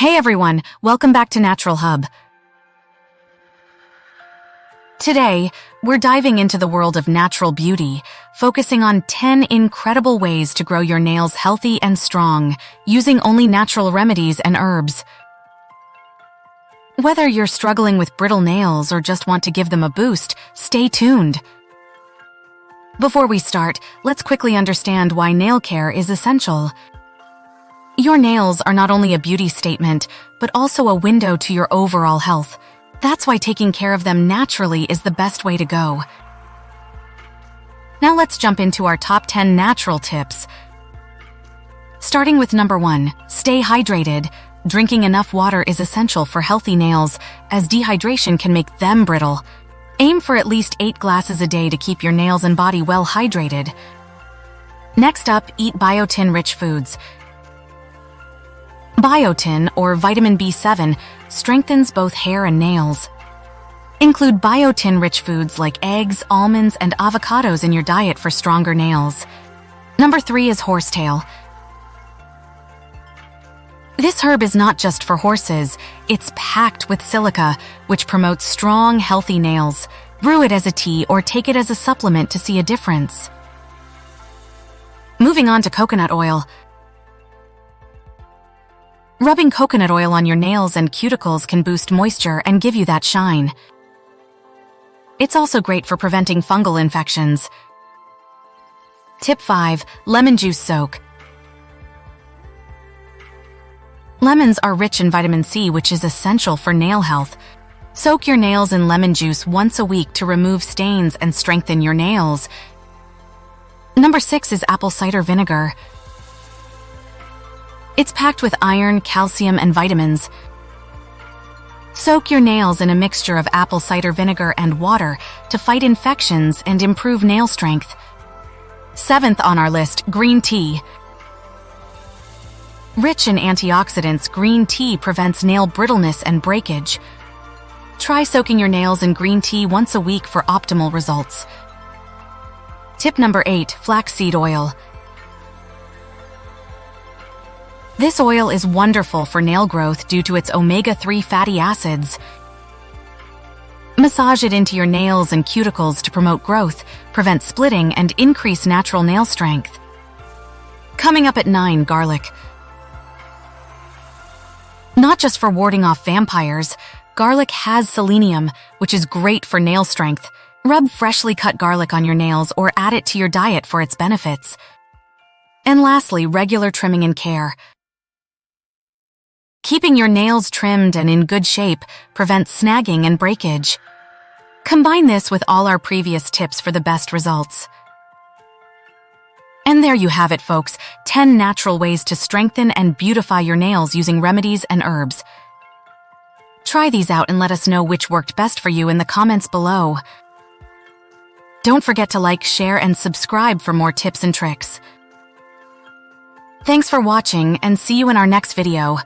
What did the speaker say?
Hey everyone, welcome back to Naturalhub. Today, we're diving into the world of natural beauty, focusing on 10 incredible ways to grow your nails healthy and strong, using only natural remedies and herbs. Whether you're struggling with brittle nails or just want to give them a boost, stay tuned. Before we start, let's quickly understand why nail care is essential. Your nails are not only a beauty statement, but also a window to your overall health. That's why taking care of them naturally is the best way to go. Now let's jump into our top 10 natural tips. Starting with number 1, stay hydrated. Drinking enough water is essential for healthy nails, as dehydration can make them brittle. Aim for at least 8 glasses a day to keep your nails and body well hydrated. Next up, eat biotin-rich foods. Biotin, or vitamin B7, strengthens both hair and nails. Include biotin-rich foods like eggs, almonds, and avocados in your diet for stronger nails. Number 3 is horsetail. This herb is not just for horses, it's packed with silica, which promotes strong, healthy nails. Brew it as a tea or take it as a supplement to see a difference. Moving on to coconut oil. Rubbing coconut oil on your nails and cuticles can boost moisture and give you that shine. It's also great for preventing fungal infections. Tip 5. Lemon juice soak. Lemons are rich in vitamin C, which is essential for nail health. Soak your nails in lemon juice once a week to remove stains and strengthen your nails. Number 6 is apple cider vinegar. It's packed with iron, calcium, and vitamins. Soak your nails in a mixture of apple cider vinegar and water to fight infections and improve nail strength. 7th on our list, green tea. Rich in antioxidants, green tea prevents nail brittleness and breakage. Try soaking your nails in green tea once a week for optimal results. Tip number 8, flaxseed oil. This oil is wonderful for nail growth due to its omega-3 fatty acids. Massage it into your nails and cuticles to promote growth, prevent splitting, and increase natural nail strength. Coming up at 9, garlic. Not just for warding off vampires, garlic has selenium, which is great for nail strength. Rub freshly cut garlic on your nails or add it to your diet for its benefits. And lastly, regular trimming and care. Keeping your nails trimmed and in good shape prevents snagging and breakage. Combine this with all our previous tips for the best results. And there you have it, folks, 10 natural ways to strengthen and beautify your nails using remedies and herbs. Try these out and let us know which worked best for you in the comments below. Don't forget to like, share, and subscribe for more tips and tricks. Thanks for watching, and see you in our next video.